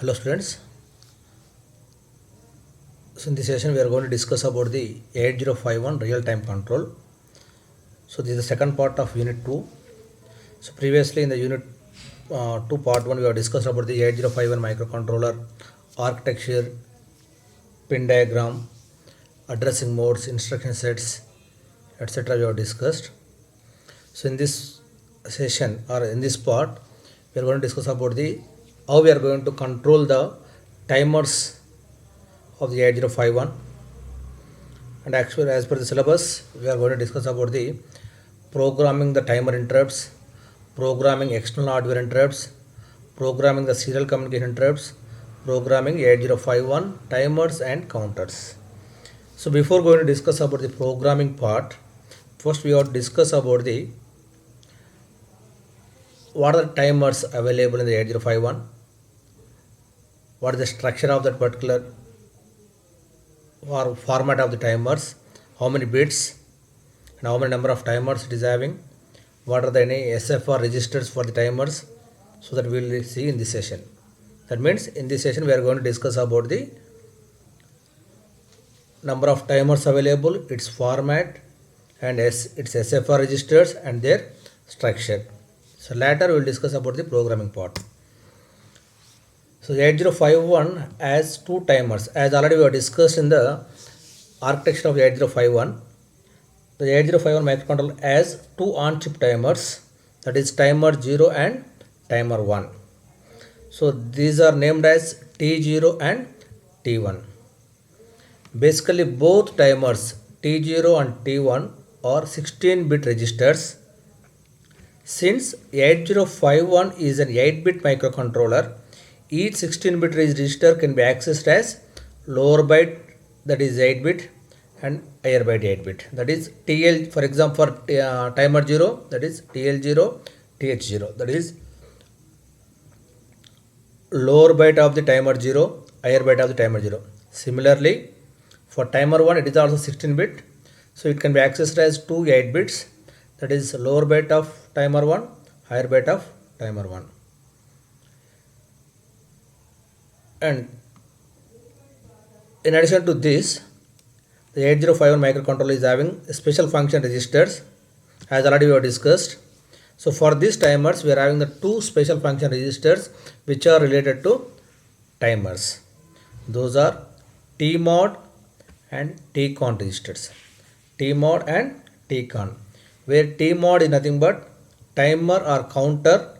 Hello students. So in this session we are going to discuss about the 8051 real-time control. So this is the second part of unit 2. So previously in the unit 2 part 1 we have discussed about the 8051 microcontroller architecture, pin diagram, addressing modes, instruction sets, etc. we have discussed. So in this session or in this part we are going to discuss about the how we are going to control the timers of the 8051, and actually as per the syllabus we are going to discuss about the programming the timer interrupts, programming external hardware interrupts, programming the serial communication interrupts, programming 8051 timers and counters. So before going to discuss about the programming part, first we have to discuss about the what are the timers available in the 8051, what is the structure of that particular or format of the timers, how many bits and how many number of timers it is having, what are the any SFR registers for the timers, so that we will see in this session. That means in this session we are going to discuss about the number of timers available, its format, and its SFR registers and their structure. So later we will discuss about the programming part. So 8051 has two timers, as already we have discussed in the architecture of 8051. The 8051 microcontroller has two on-chip timers, that is timer 0 and timer 1. So these are named as T0 and T1. Basically both timers T0 and T1 are 16-bit registers. Since 8051 is an 8-bit microcontroller, each 16-bit register can be accessed as lower byte, that is 8-bit, and higher byte 8-bit, that is TL. For example, for timer 0, that is TL0, TH0, that is lower byte of the timer 0, higher byte of the timer 0. Similarly, for timer 1 it is also 16-bit, so it can be accessed as 2 8-bits, that is lower byte of timer 1, higher byte of timer 1. And in addition to this, the 8051 microcontroller is having special function registers, as already we have discussed. So for these timers we are having the two special function registers which are related to timers. Those are TMOD and TCON registers. TMOD and TCON, where TMOD is nothing but timer or counter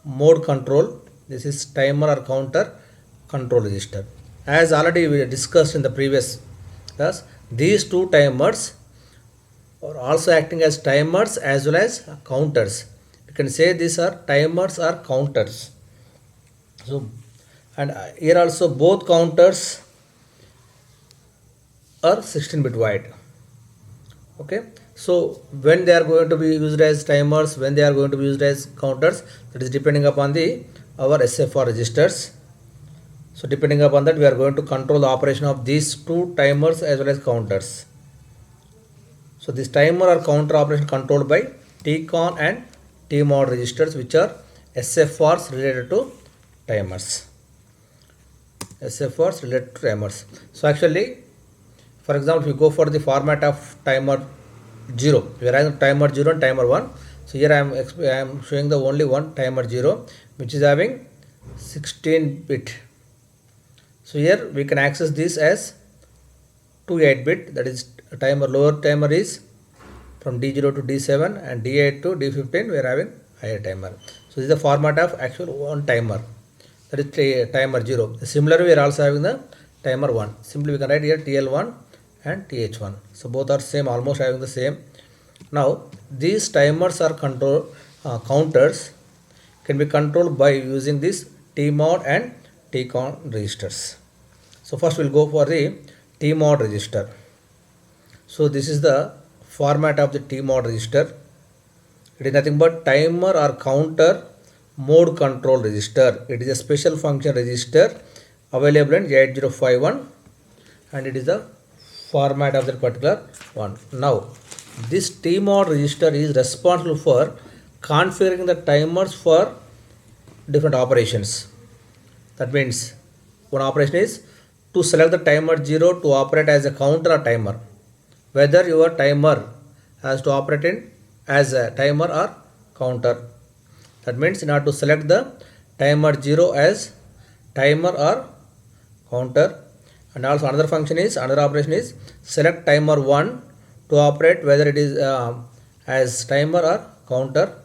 mode control. This is timer or counter control register. As already we discussed in the previous class, these two timers are also acting as timers as well as counters. You can say these are timers or counters. So, and here also both counters are 16-bit wide. Okay, so when they are going to be used as timers, when they are going to be used as counters, that is depending upon the our SFR registers. So depending upon that we are going to control the operation of these two timers as well as counters. So this timer or counter operation controlled by TCON and TMOD registers, which are SFRs related to timers. SFRs related to timers. So actually, for example, if you go for the format of timer 0, we are having timer 0 and timer 1. So here I am showing the only one timer 0, which is having 16-bit. So here we can access this as 2 8-bit, that is timer, lower timer is from D0 to D7 and D8 to D15 we are having higher timer. So this is the format of actual one timer, that is timer 0. Similarly we are also having the timer 1. Simply we can write here TL1 and TH1. So both are same, almost having the same. Now these timers are counters can be controlled by using this TMOD and TCON registers. So first we'll go for the TMOD register. So this is the format of the TMOD register. It is nothing but timer or counter mode control register. It is a special function register available in 8051 and it is the format of that particular one. Now this TMOD register is responsible for configuring the timers for different operations. That means one operation is to select the timer 0 to operate as a counter or timer. Whether your timer has to operate in as a timer or counter. That means in order to select the timer 0 as timer or counter, and also another operation is select timer 1 to operate whether it is as timer or counter,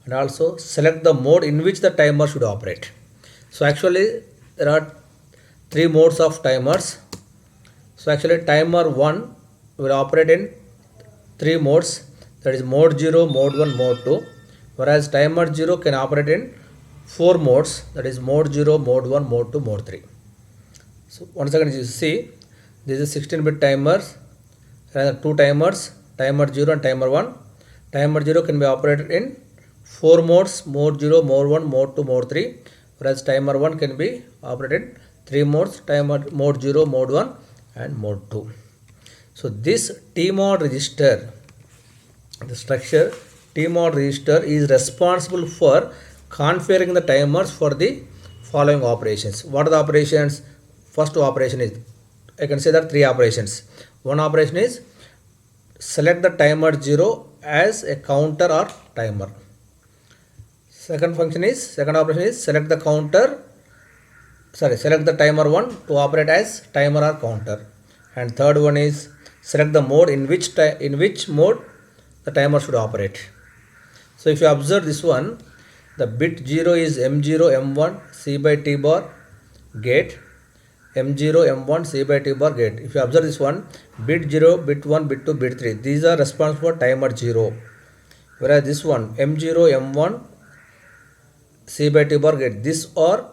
and also select the mode in which the timer should operate. So actually there are three modes of timers. So actually timer 1 will operate in three modes, that is mode 0, mode 1, mode 2, whereas timer 0 can operate in four modes, that is mode 0, mode 1, mode 2, mode 3. So once again you see this is 16-bit timers, two timers, timer 0 and timer 1. Timer 0 can be operated in four modes, mode 0, mode 1, mode 2, mode 3, whereas timer 1 can be operated in three modes, timer mode 0, mode 1 and mode 2. So this TMOD register, the structure TMOD register is responsible for configuring the timers for the following operations. What are the operations? First operation is, I can say there are three operations. One operation is select the timer 0 as a counter or timer. Second operation is select the timer 1 to operate as timer or counter. And third one is select the mode in which mode the timer should operate. So if you observe this one, the bit 0 is M0 M1 C by T bar gate, M0 M1 C by T bar gate. If you observe this one, bit 0, bit 1, bit 2, bit 3, these are responsible for timer 0, whereas this one M0 M1 C by T bar gate, these are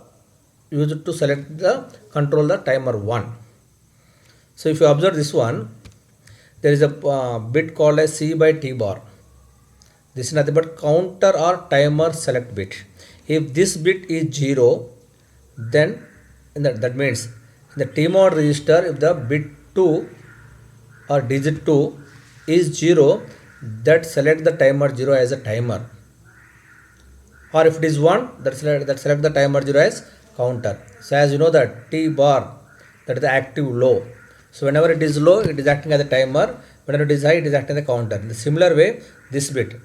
used to select the control the timer 1. So if you observe this one, there is a bit called as C by T bar. This is nothing but counter or timer select bit. If this bit is 0, then that means in the TMOD register, if the bit 2 or digit 2 is 0, that select the timer 0 as a timer. Or if it is 1, that select the timer 0 as counter. So as you know that T bar, that is the active low. So whenever it is low, it is acting as a timer. Whenever it is high, it is acting as a counter. In the similar way, this bit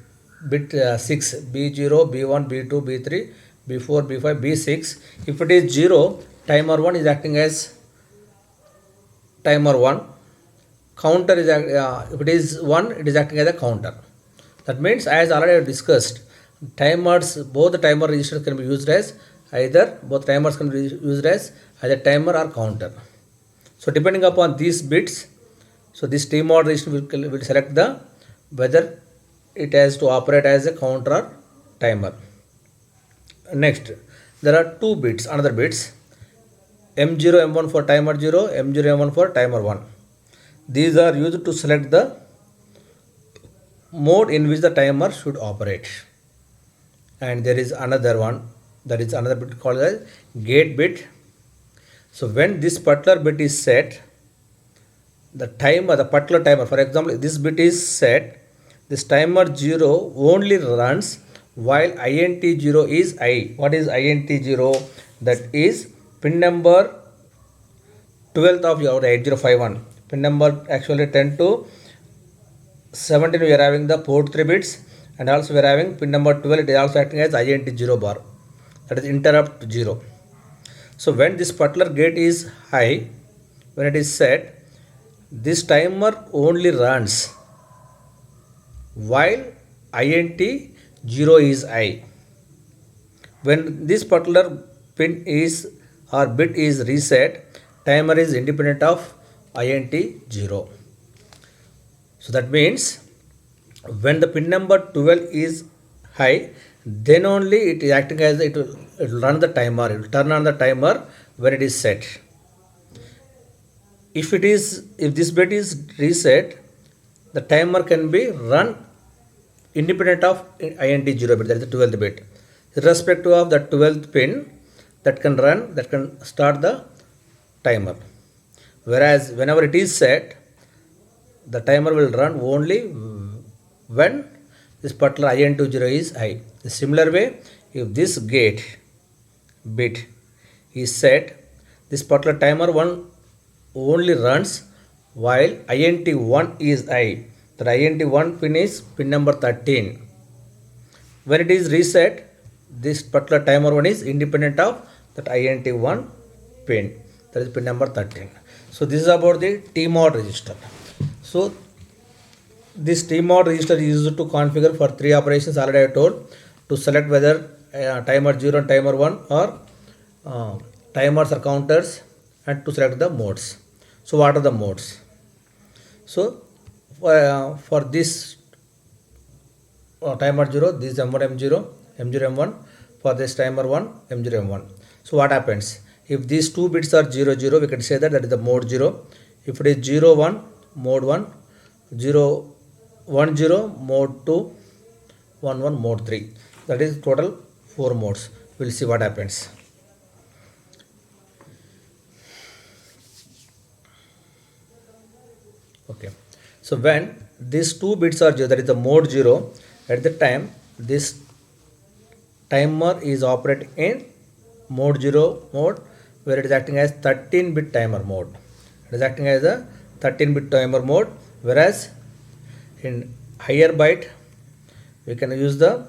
6, B0, B1, B2, B3, B4, B5, B6, if it is 0, timer 1 is acting as timer 1. Counter is, if it is 1, it is acting as a counter. That means, as already discussed, timers, both the timer registers can be used as either timer or counter. So depending upon these bits, so this TMOD register will select the whether it has to operate as a counter or timer. Next, there are two bits, another bits, M0 M1 for timer 0, M0 M1 for timer 1. These are used to select the mode in which the timer should operate. And there is another one, that is another bit called as gate bit. So when this particular bit is set, the particular timer, for example, this bit is set, this timer 0 only runs while INT 0 is high. What is INT 0? That is pin number 12th of your 8051. Pin number actually 10 to 17 we are having the port 3 bits, and also we are having pin number 12, it is also acting as INT 0 bar, that is interrupt 0. So when this particular gate is high, when it is set, this timer only runs while INT 0 is high. When this particular pin is or bit is reset, timer is independent of INT 0. So that means when the pin number 12 is high, then only it is acting as it will run the timer, it will turn on the timer when it is set. If this bit is reset, the timer can be run independent of INT 0 bit, that is the 12th bit. Irrespective of the 12th pin, that can start the timer. Whereas whenever it is set, the timer will run only when this particular INT 0 is high. The similar way, if this gate bit is set, This particular timer 1 only runs while INT 1 is high. The INT 1 pin is pin number 13. When it is reset, this particular timer 1 is independent of that INT 1 pin, that is pin number 13. So this is about the TMOD register. So this TMOD register is used to configure for 3 operations already I told, to select whether timer 0 and timer 1 or timers or counters, and to select the modes. So what are the modes? So for this timer 0, this is M1 M0, M0 M1. For this timer 1, M0 M1. So what happens? If these two bits are 0 0, we can say that is the mode 0. If it is 0 1, mode 1, 0 1 0, mode 2, 1 1, mode 3. That is total 4 modes. We'll see what happens. Okay. So when these two bits are 0, that is the mode 0, at the time this timer is operating in mode 0 mode, where it is acting as 13-bit timer mode. It is acting as a 13-bit timer mode, whereas in higher byte we can use the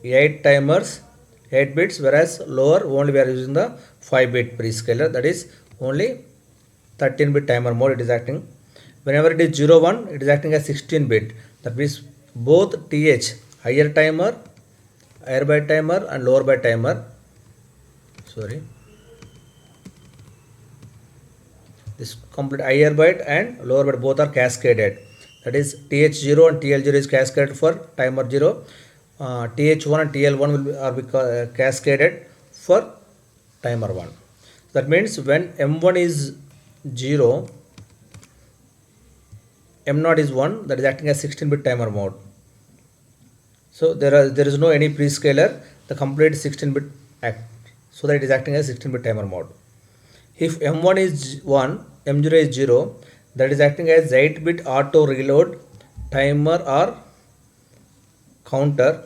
8 timers, 8 bits, whereas lower only we are using the 5-bit prescaler, that is only 13-bit timer mode it is acting. Whenever it is 0 1, it is acting as 16-bit. That means both TH, higher timer, higher byte timer and lower byte timer, this complete higher byte and lower byte both are cascaded. That is TH0 and TL0 is cascaded for timer 0. TH1 and TL1 will be cascaded for timer 1. That means when M1 is 0, M0 is 1, that is acting as 16-bit timer mode. So there is no any prescaler, the complete 16-bit act. So that it is acting as 16-bit timer mode. If M1 is 1, M0 is 0, that is acting as 8-bit auto reload timer or counter,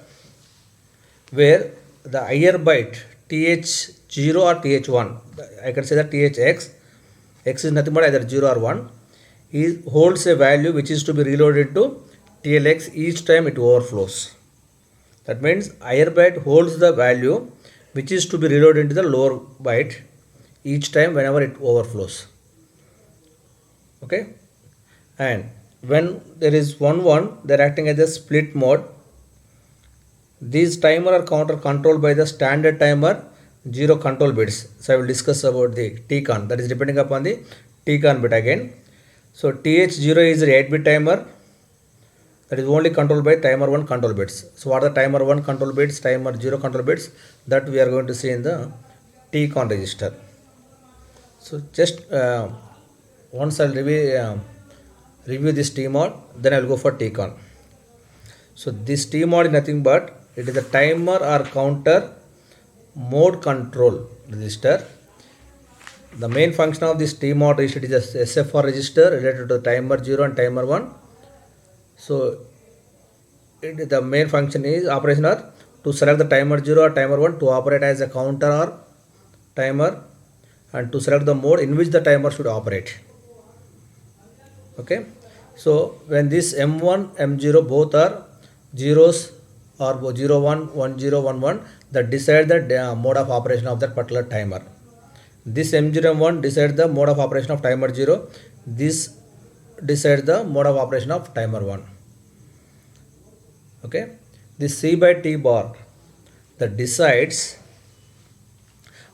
where the higher byte TH0 or TH1, I can say that THX, X is nothing but either 0 or 1, holds a value which is to be reloaded to TLX each time it overflows. That means higher byte holds the value which is to be reloaded into the lower byte each time whenever it overflows. Okay, and when there is 1 1, they are acting as a split mode. These timer or counter controlled by the standard timer 0 control bits. So I will discuss about the TCON, that is depending upon the TCON bit again. So TH0 is an 8-bit timer, that is only controlled by timer 1 control bits. So what are the timer 1 control bits, timer 0 control bits, that we are going to see in the TCON register. So just once I'll review this TMOD, then I'll go for TCON. So this TMOD is nothing but it is a timer or counter mode control register. The main function of this TMOD register is a SFR register related to timer 0 and timer 1. So the main function is operation are to select the timer 0 or timer 1 to operate as a counter or timer, and to select the mode in which the timer should operate. Okay, so when this M1 M0 both are zeros or 0 1 1 0 1 1, that decide the mode of operation of that particular timer. This M0 M1 decides the mode of operation of timer 0. This decides the mode of operation of timer 1. Okay, this C by T bar that decides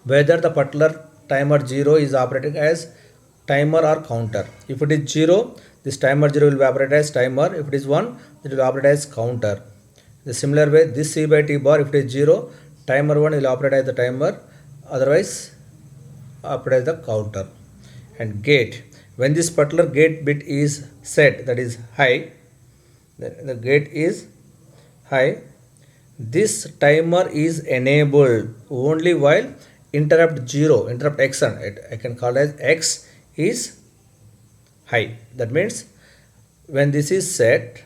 whether the particular timer 0 is operating as timer or counter. If it is 0, this timer 0 will be operated as timer. If it is 1, it will operate as counter. The similar way, this C by T bar, if it is 0, timer 1 will operate as the timer, otherwise operate as the counter. And gate, when this particular gate bit is set, that is high, the gate is high, this timer is enabled only while interrupt 0, interrupt X, I can call it as X is high. That means when this is set,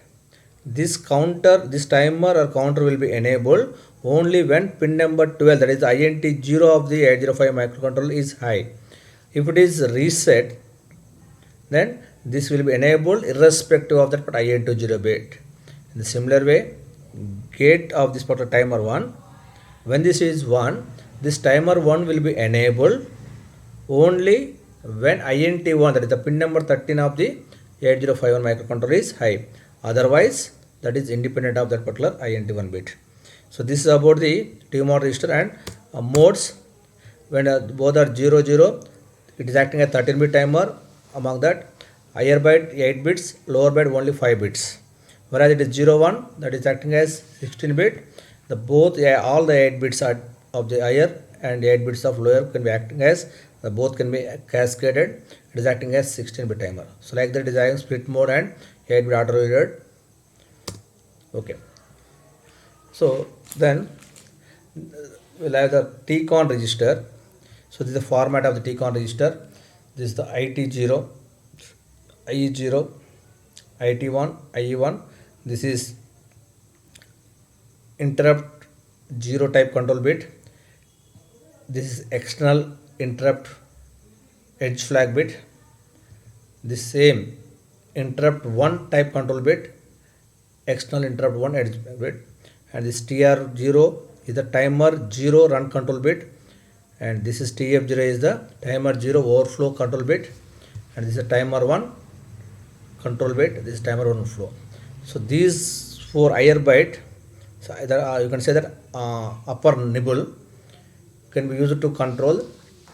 this counter, this timer or counter will be enabled only when pin number 12, that is the INT 0 of the 805 microcontroller is high. If it is reset, then this will be enabled irrespective of that INT0 bit. In the similar way, gate of this particular timer 1, when this is 1, this timer 1 will be enabled only when INT1, that is the pin number 13 of the 8051 microcontroller, is high. Otherwise, that is independent of that particular INT1 bit. So this is about the TMOD register and modes. When both are 0 0, it is acting as 13-bit timer. Among that, higher byte 8 bits, lower byte only 5 bits. Whereas it is 0 1, that is acting as 16-bit. The both all the 8 bits are of the higher and 8 bits of lower can be acting as, both can be cascaded. It is acting as 16-bit timer. So like that, it is having split mode and 8-bit auto reload. Okay. So then we'll have the TCON register. So this is the format of the TCON register. This is the IT0, IE0, IT1, IE1. This is interrupt 0 type control bit. This is external interrupt edge flag bit. This same interrupt 1 type control bit, external interrupt 1 edge bit. And this TR0 is the timer 0 run control bit, and this is TF0 is the timer 0 overflow control bit, and this is a timer 1 control bit, this is timer 1 flow. So these 4 higher byte, so either you can say that upper nibble can be used to control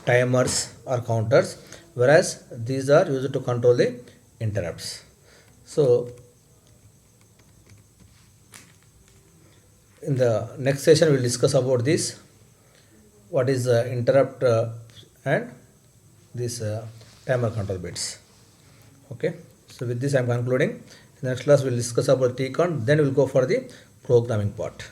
timers or counters, whereas these are used to control the interrupts. So in the next session, we will discuss about this, what is the interrupt and this timer control bits. Okay, so with this I am concluding. In the next class we will discuss about TCON, then we will go for the programming part.